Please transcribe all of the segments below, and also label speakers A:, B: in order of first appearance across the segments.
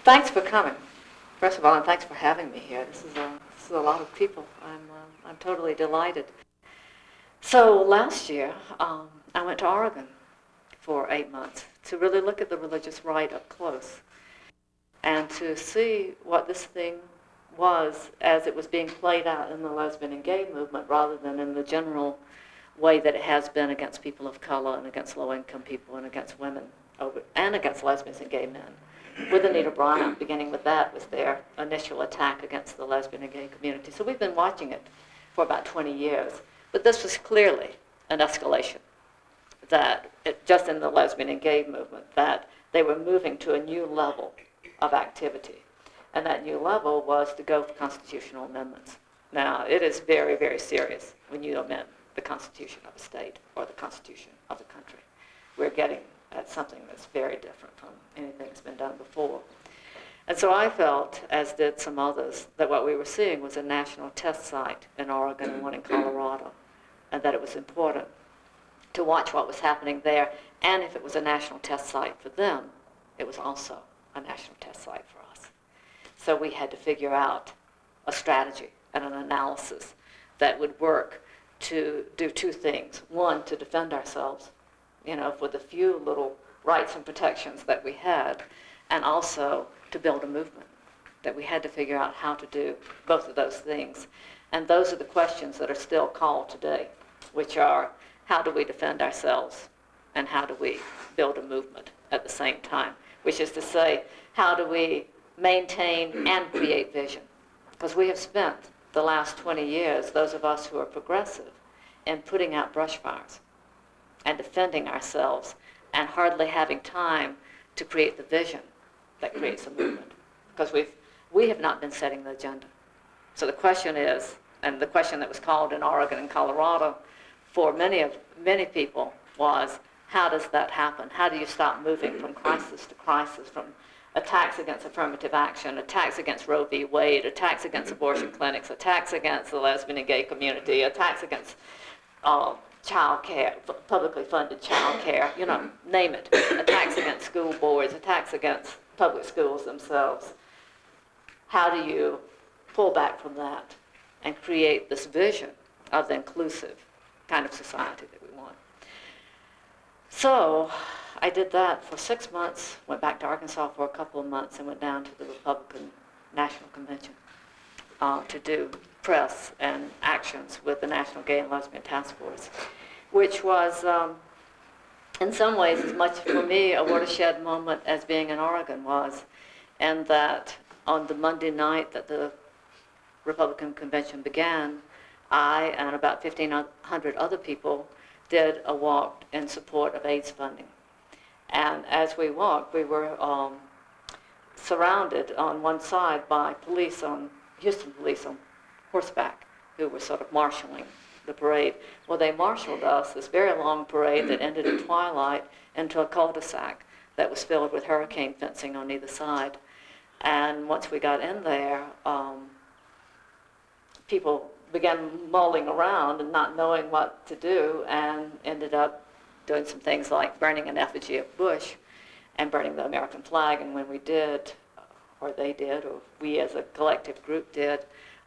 A: thanks for coming, first of all, and thanks for having me here. This is a lot of people. I'm totally delighted. So last year, I went to Oregon for 8 months to really look at the religious right up close and to see what this thing was as it was being played out in the lesbian and gay movement rather than in the general way that it has been against people of color and against low-income people and against women and against lesbians and gay men. With Anita Bryant, beginning with that, was their initial attack against the lesbian and gay community. So we've been watching it for about 20 years. But this was clearly an escalation, that just in the lesbian and gay movement, that they were moving to a new level of activity. And that new level was to go for constitutional amendments. Now, it is very, very serious when you amend the Constitution of a state or the Constitution of a country. We're getting at something that's very different from anything that's been done before. And so I felt, as did some others, that what we were seeing was a national test site in Oregon and one in Colorado, and that it was important to watch what was happening there. And if it was a national test site for them, it was also a national test site for us. So we had to figure out a strategy and an analysis that would work to do two things. One, to defend ourselves, for the few little rights and protections that we had, and also to build a movement, that we had to figure out how to do both of those things. And those are the questions that are still called today, which are, how do we defend ourselves and how do we build a movement at the same time? Which is to say, how do we maintain and create vision? Because we have spent the last 20 years, those of us who are progressive, in putting out brush fires and defending ourselves and hardly having time to create the vision that creates a movement. Because we have not been setting the agenda. So the question is, and the question that was called in Oregon and Colorado for many people was, how does that happen? How do you stop moving from crisis to crisis, from attacks against affirmative action, attacks against Roe v. Wade, attacks against abortion clinics, attacks against the lesbian and gay community, attacks against child care, publicly funded child care, name it, attacks against school boards, attacks against public schools themselves. How do you pull back from that and create this vision of the inclusive kind of society that we want? So I did that for 6 months, went back to Arkansas for a couple of months, and went down to the Republican National Convention to do press and actions with the National Gay and Lesbian Task Force, which was, in some ways, as much for me a watershed moment as being in Oregon was, and that on the Monday night that the Republican Convention began, I and about 1,500 other people did a walk in support of AIDS funding. And as we walked, we were surrounded on one side by Houston police on horseback, who were sort of marshaling the parade. Well, they marshaled us, this very long parade that ended at twilight, into a cul-de-sac that was filled with hurricane fencing on either side. And once we got in there, people began mulling around and not knowing what to do, and ended up doing some things like burning an effigy of Bush and burning the American flag. And when we did, or they did, or we as a collective group did,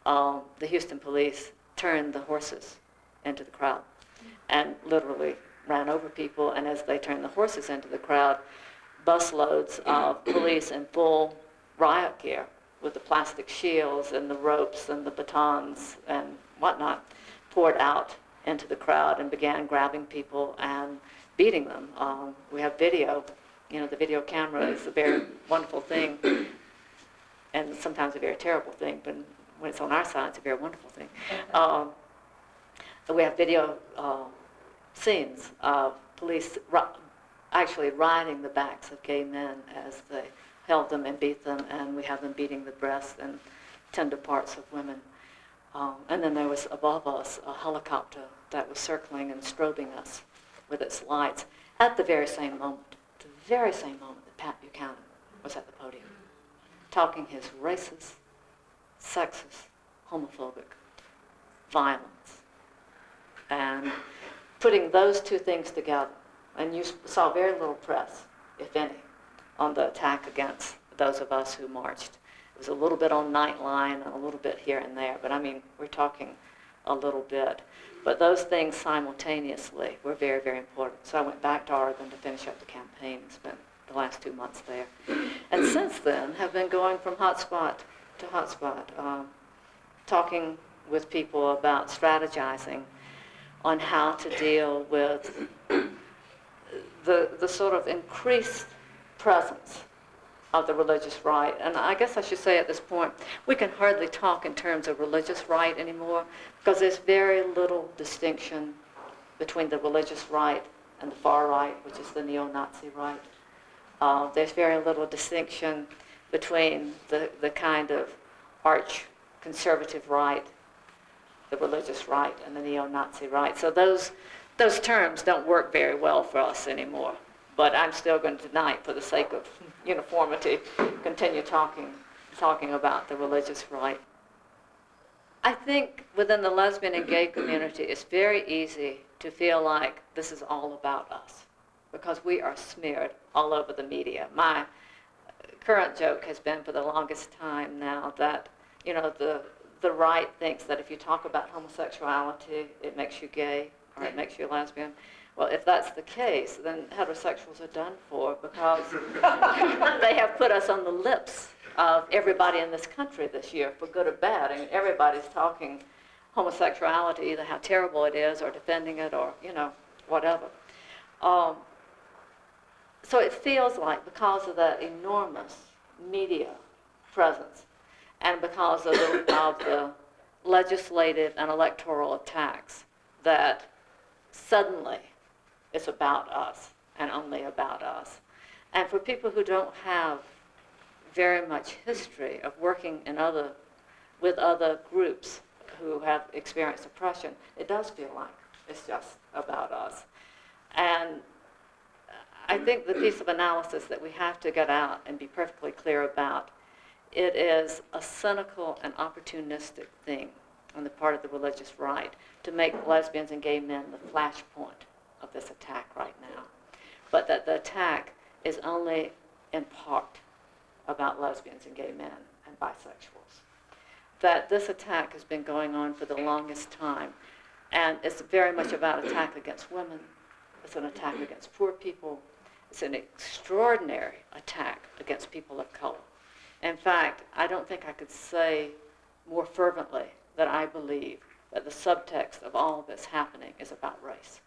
A: the Houston police turned the horses into the crowd and literally ran over people. And as they turned the horses into the crowd, busloads of police in full riot gear with the plastic shields and the ropes and the batons and whatnot poured out into the crowd and began grabbing people and beating them. We have video. The video camera is a very wonderful thing, and sometimes a very terrible thing, but when it's on our side, it's a very wonderful thing. We have video scenes of police actually riding the backs of gay men as they held them and beat them, and we have them beating the breasts and tender parts of women. And then there was above us a helicopter that was circling and strobing us with its lights at the very same moment that Pat Buchanan was at the podium, talking his racist, sexist, homophobic violence, and putting those two things together. And you saw very little press, if any, on the attack against those of us who marched. It was a little bit on Nightline and a little bit here and there, but I mean, we're talking a little bit. But those things simultaneously were very, very important. So I went back to Oregon to finish up the campaign and spent the last 2 months there. And since then, have been going from hotspot to hotspot, talking with people about strategizing on how to deal with the sort of increased presence of the religious right. And I guess I should say at this point, we can hardly talk in terms of religious right anymore because there's very little distinction between the religious right and the far right, which is the neo-Nazi right. There's very little distinction between the kind of arch-conservative right, the religious right, and the neo-Nazi right. So those terms don't work very well for us anymore. But I'm still going to tonight, for the sake of uniformity, continue talking about the religious right. I think within the lesbian and gay community, it's very easy to feel like this is all about us because we are smeared all over the media. My current joke has been for the longest time now that, the right thinks that if you talk about homosexuality, it makes you gay or it makes you lesbian. Well, if that's the case, then heterosexuals are done for because they have put us on the lips of everybody in this country this year, for good or bad. And everybody's talking homosexuality, either how terrible it is or defending it or, whatever. So it feels like because of that enormous media presence and because of the legislative and electoral attacks that suddenly it's about us and only about us. And for people who don't have very much history of working with other groups who have experienced oppression, it does feel like it's just about us. And I think the piece of analysis that we have to get out and be perfectly clear about, it is a cynical and opportunistic thing on the part of the religious right to make lesbians and gay men the flashpoint of this attack right now. But that the attack is only in part about lesbians and gay men and bisexuals. That this attack has been going on for the longest time, and it's very much about attack against women. It's an attack against poor people. It's an extraordinary attack against people of color. In fact, I don't think I could say more fervently that I believe that the subtext of all that's happening is about race.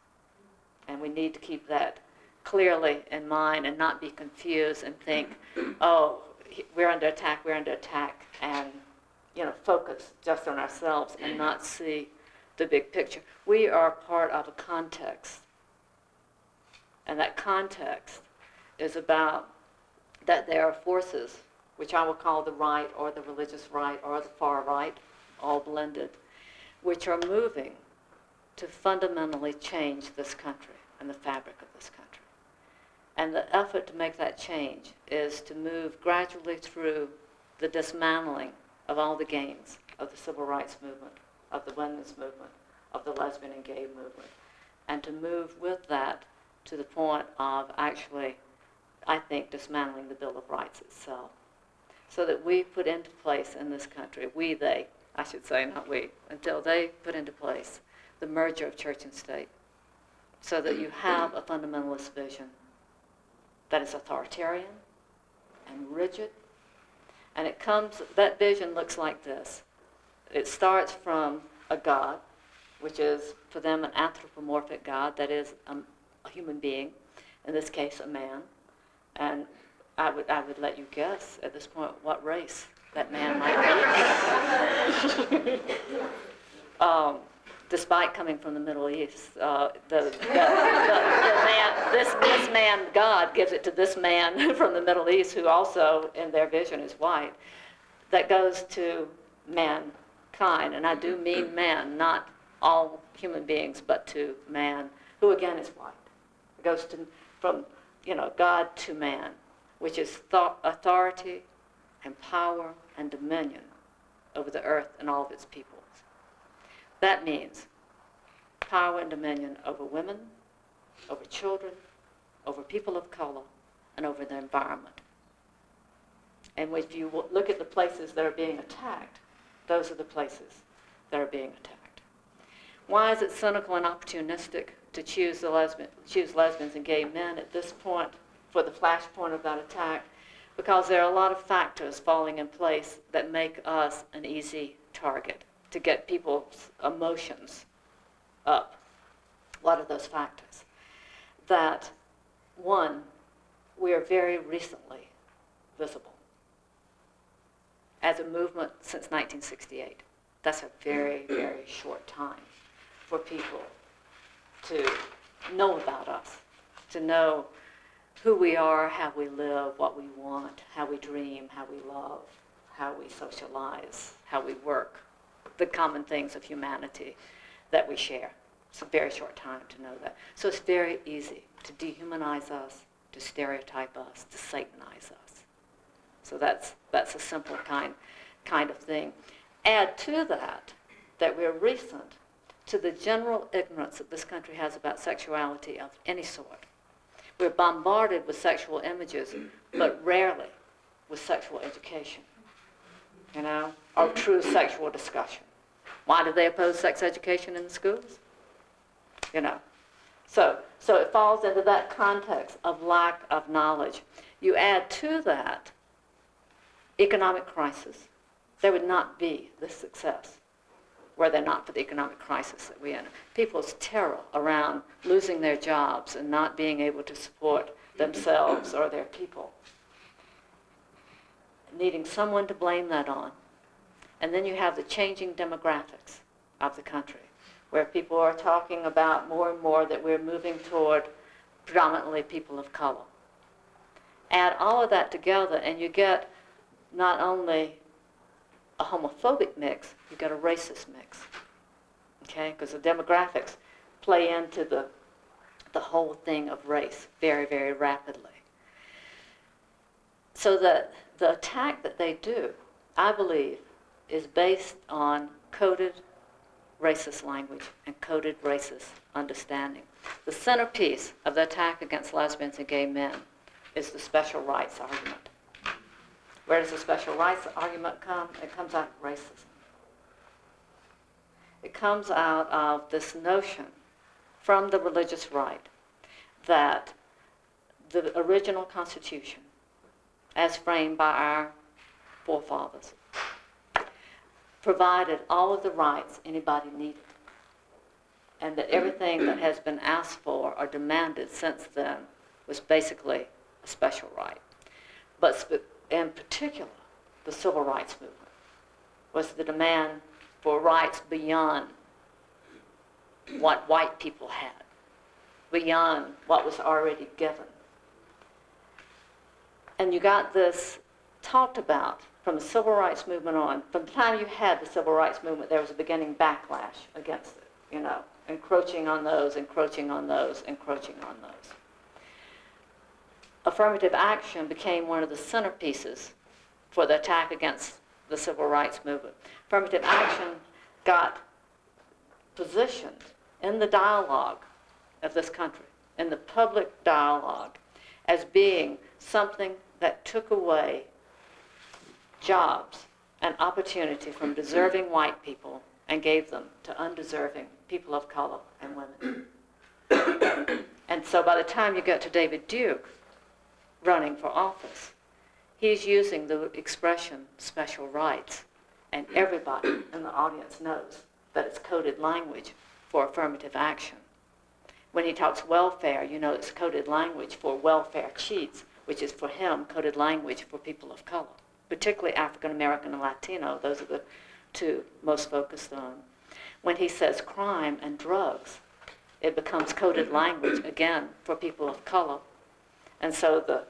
A: And we need to keep that clearly in mind and not be confused and think, oh, we're under attack, and focus just on ourselves and not see the big picture. We are part of a context. And that context is about that there are forces, which I will call the right or the religious right or the far right, all blended, which are moving to fundamentally change this country and the fabric of this country. And the effort to make that change is to move gradually through the dismantling of all the gains of the civil rights movement, of the women's movement, of the lesbian and gay movement, and to move with that to the point of actually, I think, dismantling the Bill of Rights itself. So that we put into place in this country, they, I should say, not we, until they put into place the merger of church and state, so that you have a fundamentalist vision that is authoritarian and rigid. And that vision looks like this. It starts from a God, which is for them an anthropomorphic God, that is a human being, in this case a man. And I would let you guess at this point what race that man might be. Despite coming from the Middle East, this man, God, gives it to this man from the Middle East, who also, in their vision, is white. That goes to mankind, and I do mean man, not all human beings, but to man, who again is white. It goes from God to man, which is authority and power and dominion over the earth and all of its peoples. That means power and dominion over women, over children, over people of color, and over the environment. And if you look at the places that are being attacked, those are the places that are being attacked. Why is it cynical and opportunistic to choose lesbians and gay men at this point for the flashpoint of that attack? Because there are a lot of factors falling in place that make us an easy target to get people's emotions up. What are those factors? That, one, we are very recently visible as a movement since 1968. That's a very, very short time for people to know about us, to know who we are, how we live, what we want, how we dream, how we love, how we socialize, how we work, the common things of humanity that we share. It's a very short time to know that. So it's very easy to dehumanize us, to stereotype us, to satanize us. So that's a simple kind of thing. Add to that we're recent to the general ignorance that this country has about sexuality of any sort. We're bombarded with sexual images, but rarely with sexual education, or true sexual discussion. Why do they oppose sex education in the schools? So it falls into that context of lack of knowledge. You add to that economic crisis. There would not be this success were there not for the economic crisis that we're in. People's terror around losing their jobs and not being able to support themselves or their people. Needing someone to blame that on. And then you have the changing demographics of the country, where people are talking about more and more that we're moving toward predominantly people of color. Add all of that together and you get not only a homophobic mix, you get a racist mix, okay? Because the demographics play into the whole thing of race very, very rapidly. So the attack that they do, I believe, is based on coded racist language and coded racist understanding. The centerpiece of the attack against lesbians and gay men is the special rights argument. Where does the special rights argument come? It comes out of racism. It comes out of this notion from the religious right that the original Constitution, as framed by our forefathers, provided all of the rights anybody needed, and that everything that has been asked for or demanded since then was basically a special right. But in particular, the civil rights movement was the demand for rights beyond what white people had, beyond what was already given. And you got this talked about from the civil rights movement on. From the time you had the civil rights movement, there was a beginning backlash against it, encroaching on those, encroaching on those, encroaching on those. Affirmative action became one of the centerpieces for the attack against the civil rights movement. Affirmative action got positioned in the dialogue of this country, in the public dialogue, as being something that took away jobs and opportunity from deserving white people and gave them to undeserving people of color and women. And so by the time you get to David Duke running for office, he's using the expression special rights, and everybody in the audience knows that it's coded language for affirmative action. When he talks welfare, it's coded language for welfare cheats, which is for him coded language for people of color, particularly African American and Latino. Those are the two most focused on. When he says crime and drugs, it becomes coded language, again, for people of color. And so the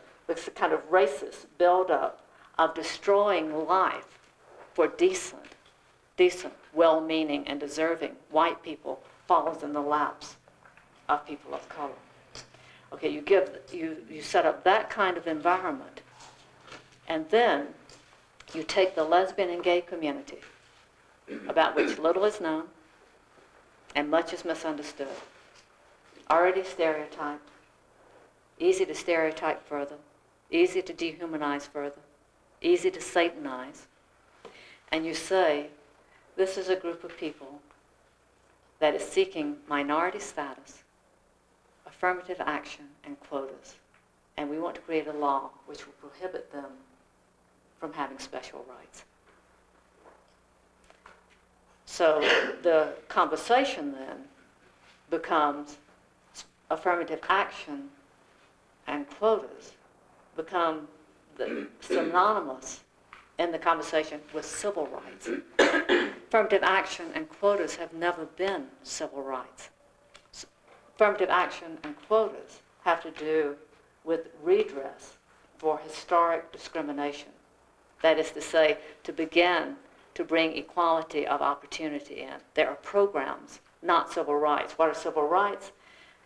A: kind of racist buildup of destroying life for decent, well-meaning and deserving white people falls in the laps of people of color. Okay, you set up that kind of environment, and then you take the lesbian and gay community, about which little is known and much is misunderstood, already stereotyped, easy to stereotype further, easy to dehumanize further, easy to Satanize, and you say, this is a group of people that is seeking minority status, affirmative action, and quotas. And we want to create a law which will prohibit them from having special rights. So the conversation then becomes affirmative action and quotas become synonymous in the conversation with civil rights. Affirmative action and quotas have never been civil rights. Affirmative action and quotas have to do with redress for historic discrimination. That is to say, to begin to bring equality of opportunity in. There are programs, not civil rights. What are civil rights?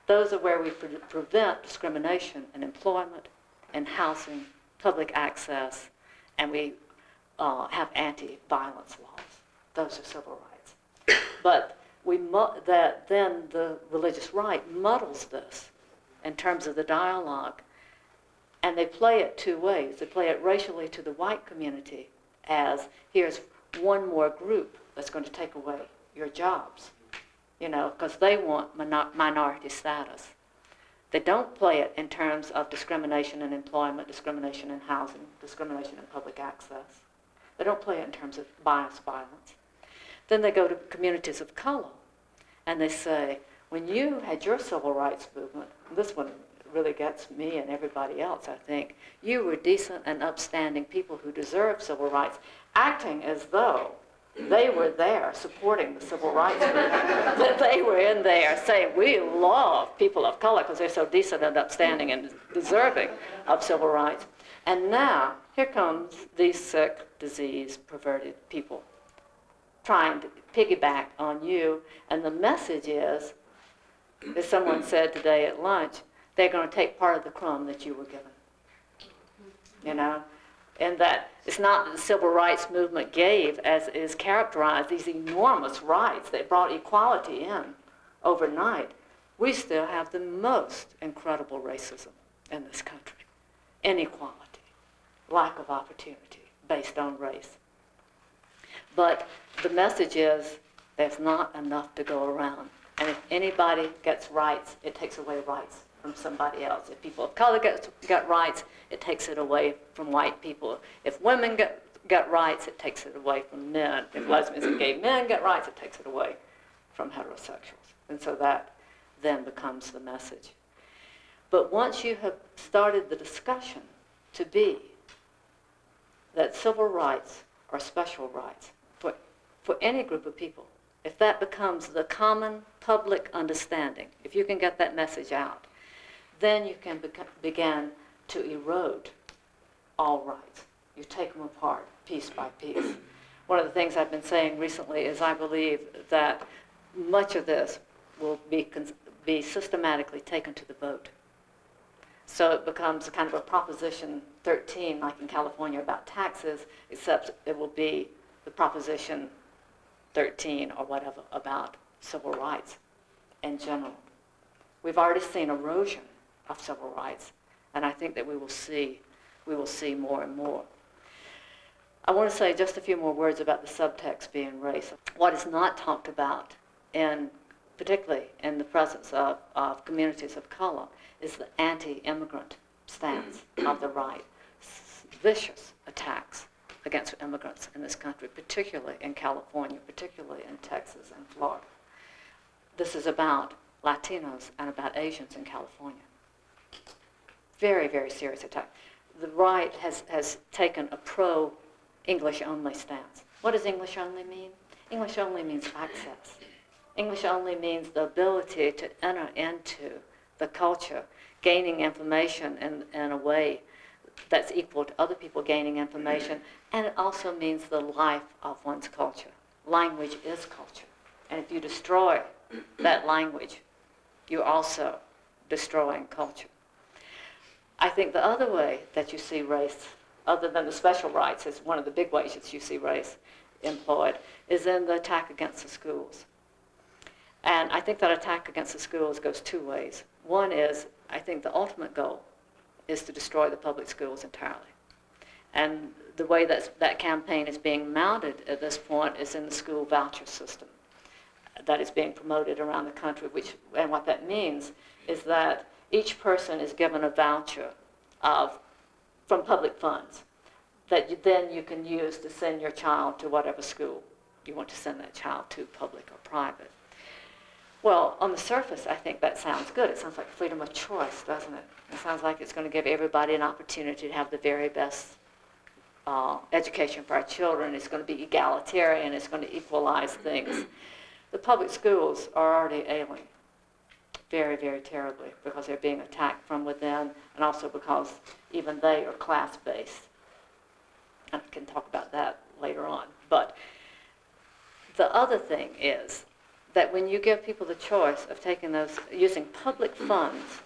A: Those are where we prevent discrimination in employment, in housing, public access, and we have anti-violence laws. Those are civil rights. But then the religious right muddles this in terms of the dialogue, and they play it two ways. They play it racially to the white community as, here's one more group that's going to take away your jobs, because they want minority status. They don't play it in terms of discrimination in employment, discrimination in housing, discrimination in public access. They don't play it in terms of bias violence. Then they go to communities of color, and they say, when you had your civil rights movement, this one really gets me and everybody else, I think, you were decent and upstanding people who deserved civil rights, acting as though they were there supporting the civil rights movement, that they were in there saying, we love people of color because they're so decent and upstanding and deserving of civil rights. And now, here comes these sick, diseased, perverted people trying to piggyback on you, and the message is, as someone said today at lunch, they're going to take part of the crumb that you were given. And that it's not that the civil rights movement gave, as is characterized, these enormous rights that brought equality in overnight. We still have the most incredible racism in this country. Inequality, lack of opportunity based on race. But the message is there's not enough to go around. And if anybody gets rights, it takes away rights from somebody else. If people of color get rights, it takes it away from white people. If women get rights, it takes it away from men. If lesbians and gay men get rights, it takes it away from heterosexuals. And so that then becomes the message. But once you have started the discussion to be that civil rights are special rights for any group of people, if that becomes the common public understanding, if you can get that message out, then you can begin to erode all rights. You take them apart piece by piece. One of the things I've been saying recently is I believe that much of this will be systematically taken to the vote. So it becomes a kind of a Proposition 13, like in California about taxes, except it will be the Proposition 13 or whatever about civil rights in general. We've already seen erosion of civil rights, and I think that we will see more and more. I want to say just a few more words about the subtext being race. What is not talked about, particularly in the presence of communities of color, is the anti-immigrant stance of the right. Vicious attacks against immigrants in this country, particularly in California, particularly in Texas and Florida. This is about Latinos and about Asians in California. Very, very serious attack. The right has taken a pro-English only stance. What does English only mean? English only means access. English only means the ability to enter into the culture, gaining information in a way that's equal to other people gaining information, and it also means the life of one's culture. Language is culture, and if you destroy that language, you're also destroying culture. I think the other way that you see race, other than the special rights, is one of the big ways that you see race employed, is in the attack against the schools. And I think that attack against the schools goes two ways. One is, I think the ultimate goal is to destroy the public schools entirely. And the way that campaign is being mounted at this point is in the school voucher system that is being promoted around the country, and what that means is that each person is given a voucher from public funds that you can use to send your child to whatever school you want to send that child to, public or private. Well, on the surface, I think that sounds good. It sounds like freedom of choice, doesn't it? It sounds like it's going to give everybody an opportunity to have the very best education for our children. It's going to be egalitarian. It's going to equalize things. The public schools are already ailing very, very terribly because they're being attacked from within, and also because even they are class-based. I can talk about that later on. But the other thing is that when you give people the choice of using public funds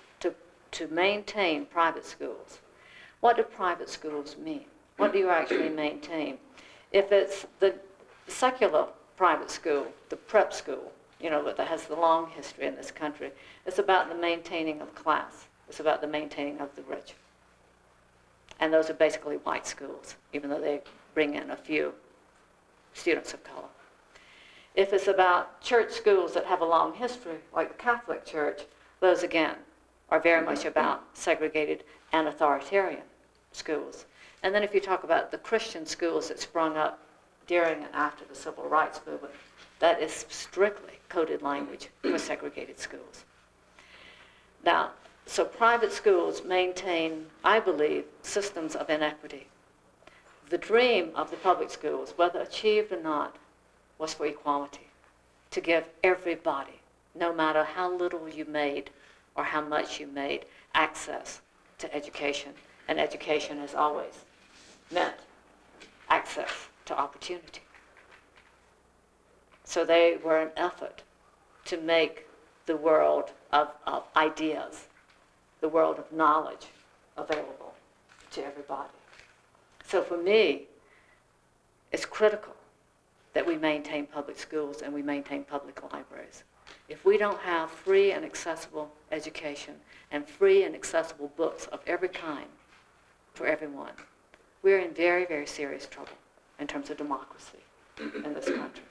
A: to maintain private schools, what do private schools mean? What do you actually maintain? If it's the secular private school, the prep school, that has the long history in this country, it's about the maintaining of class. It's about the maintaining of the rich. And those are basically white schools, even though they bring in a few students of color. If it's about church schools that have a long history, like the Catholic Church, those again are very much about segregated and authoritarian schools. And then if you talk about the Christian schools that sprung up during and after the Civil Rights Movement, that is strictly coded language for segregated schools. Now, so private schools maintain, I believe, systems of inequity. The dream of the public schools, whether achieved or not, was for equality, to give everybody, no matter how little you made or how much you made, access to education. And education has always meant access to opportunity. So they were an effort to make the world of ideas, the world of knowledge, available to everybody. So for me, it's critical that we maintain public schools and we maintain public libraries. If we don't have free and accessible education and free and accessible books of every kind for everyone, we're in very, very serious trouble in terms of democracy in this country.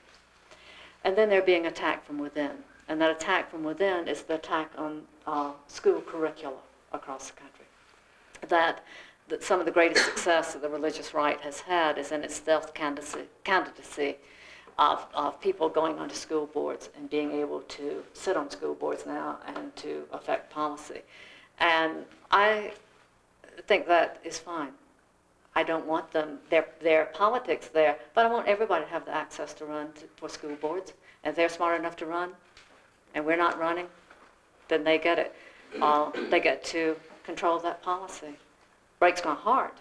A: And then they're being attacked from within. And that attack from within is the attack on school curricula across the country. That some of the greatest success that the religious right has had is in its self-candidacy of people going onto school boards and being able to sit on school boards now and to affect policy. And I think that is fine. I don't want their politics there, but I want everybody to have the access to run for school boards. And if they're smart enough to run, and we're not running, then they get it. They get to control that policy. Breaks my heart,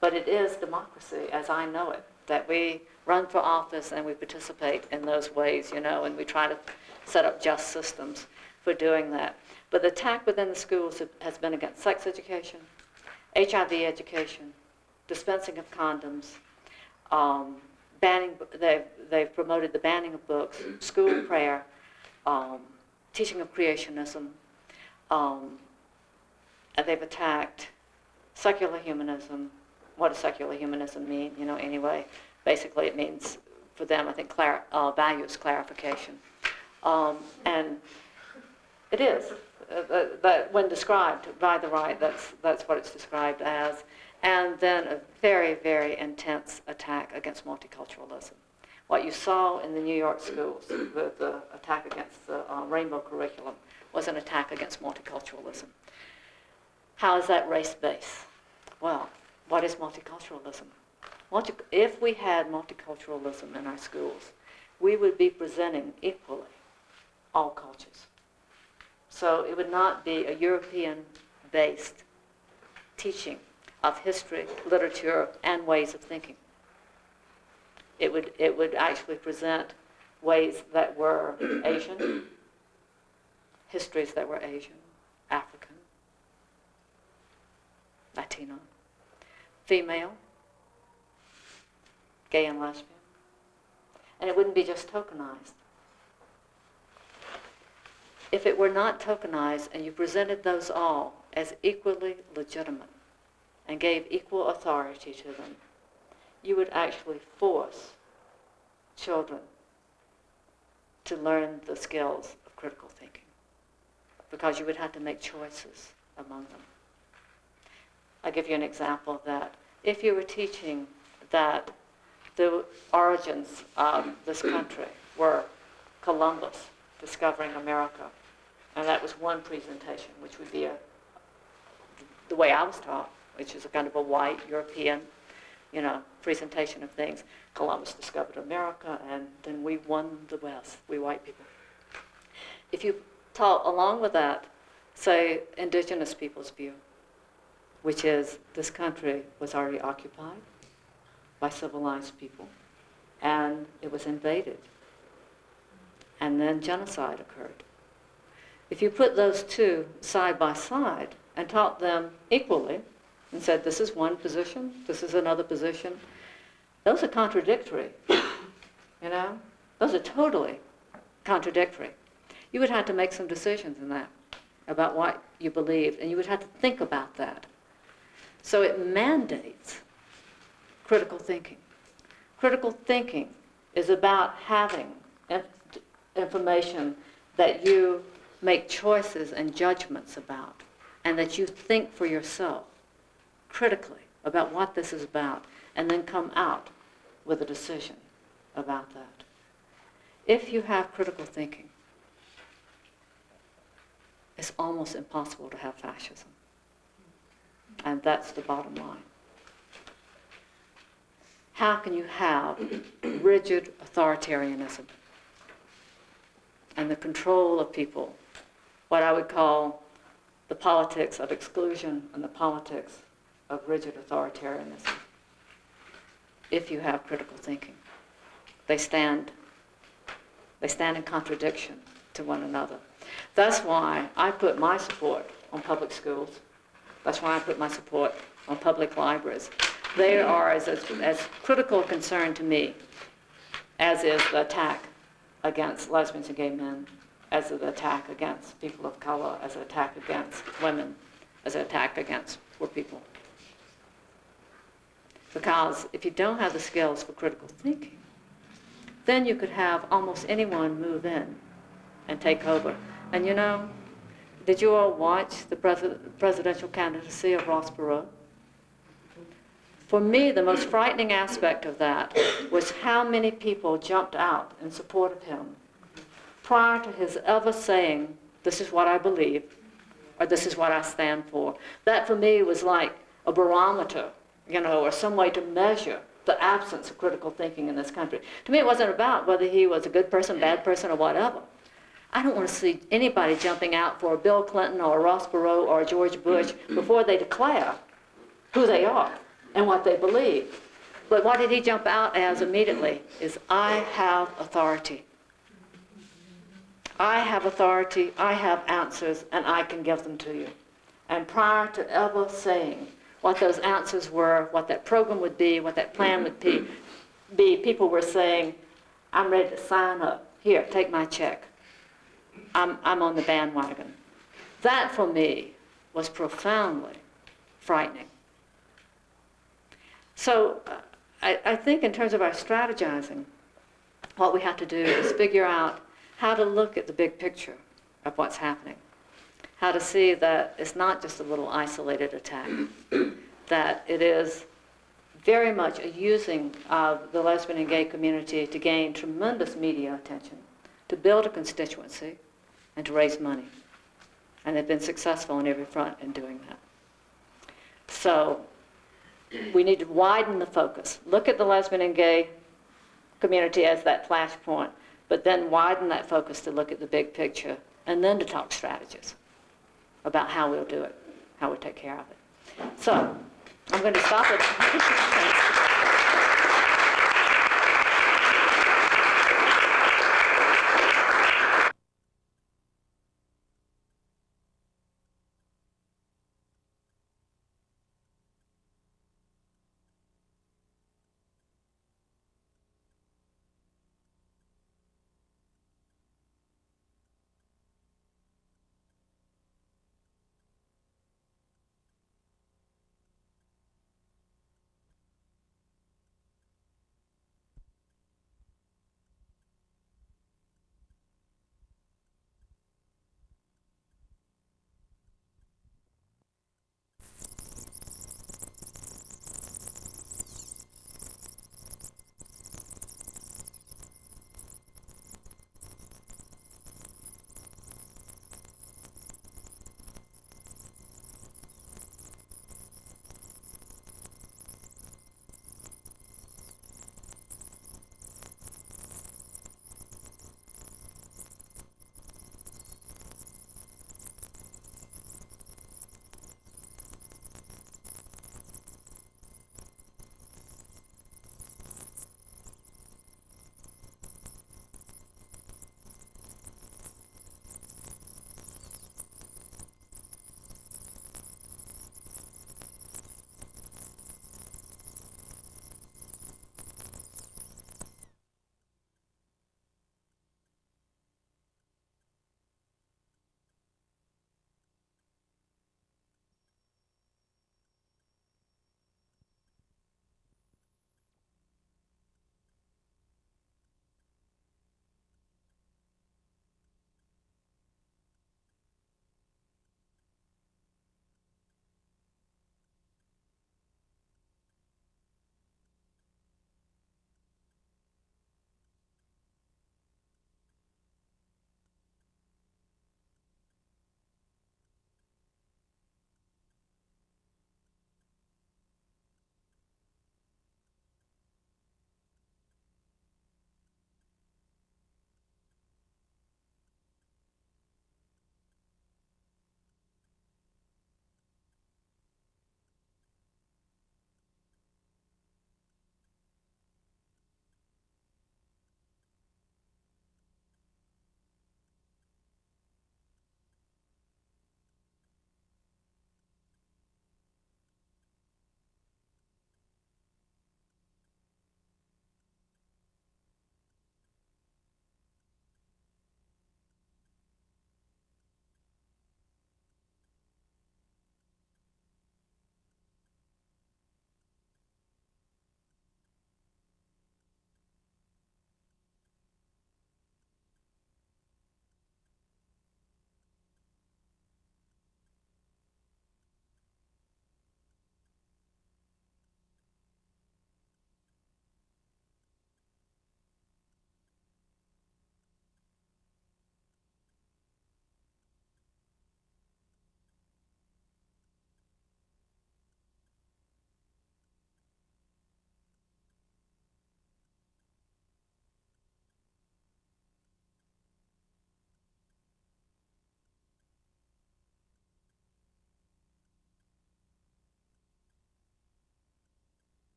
A: but it is democracy as I know it, that we run for office and we participate in those ways, and we try to set up just systems for doing that. But the attack within the schools has been against sex education, HIV education, dispensing of condoms, they've promoted the banning of books, school prayer, teaching of creationism, and they've attacked secular humanism. What does secular humanism mean? Anyway, basically it means, for them, I think, values clarification. And it is, that when described by the right, that's what it's described as. And then a very, very intense attack against multiculturalism. What you saw in the New York schools, the attack against the rainbow curriculum, was an attack against multiculturalism. How is that race-based? Well, what is multiculturalism? If we had multiculturalism in our schools, we would be presenting equally all cultures. So it would not be a European-based teaching of history, literature, and ways of thinking. It would actually present ways that were Asian, histories that were Asian, African, Latino, female, gay and lesbian. And it wouldn't be just tokenized. If it were not tokenized and you presented those all as equally legitimate and gave equal authority to them, you would actually force children to learn the skills of critical thinking, because you would have to make choices among them. I'll give you an example of that. If you were teaching that the origins of this country were Columbus discovering America, and that was one presentation, which would be the way I was taught, which is a kind of a white European, presentation of things. Columbus discovered America, and then we won the West, we white people. If you taught along with that, say, indigenous people's view, which is this country was already occupied by civilized people, and it was invaded, and then genocide occurred. If you put those two side by side and taught them equally, and said, this is one position, this is another position, those are contradictory, Those are totally contradictory. You would have to make some decisions in that about what you believed, and you would have to think about that. So it mandates critical thinking. Critical thinking is about having information that you make choices and judgments about, and that you think for yourself critically about what this is about, and then come out with a decision about that. If you have critical thinking, it's almost impossible to have fascism. And that's the bottom line. How can you have rigid authoritarianism and the control of people, what I would call the politics of exclusion and the politics of rigid authoritarianism, if you have critical thinking? They stand in contradiction to one another. That's why I put my support on public schools. That's why I put my support on public libraries. They are as critical a concern to me as is the attack against lesbians and gay men, as is the attack against people of color, as an attack against women, as an attack against poor people. Because if you don't have the skills for critical thinking, then you could have almost anyone move in and take over. And did you all watch the presidential candidacy of Ross Perot? For me, the most frightening aspect of that was how many people jumped out in support of him prior to his ever saying, this is what I believe, or this is what I stand for. That for me was like a barometer, or some way to measure the absence of critical thinking in this country. To me, it wasn't about whether he was a good person, bad person, or whatever. I don't want to see anybody jumping out for a Bill Clinton or a Ross Perot or a George Bush before they declare who they are and what they believe. But what did he jump out as immediately is, I have authority. I have authority, I have answers, and I can give them to you. And prior to ever saying what those answers were, what that program would be, what that plan would be, people were saying, I'm ready to sign up. Here, take my check. I'm on the bandwagon. That, for me, was profoundly frightening. So I think in terms of our strategizing, what we have to do is figure out how to look at the big picture of what's happening, how to see that it's not just a little isolated attack, that it is very much a using of the lesbian and gay community to gain tremendous media attention, to build a constituency, and to raise money. And they've been successful on every front in doing that. So we need to widen the focus. Look at the lesbian and gay community as that flashpoint, but then widen that focus to look at the big picture, and then to talk strategies about how we'll do it, how we'll take care of it. So I'm going to stop it.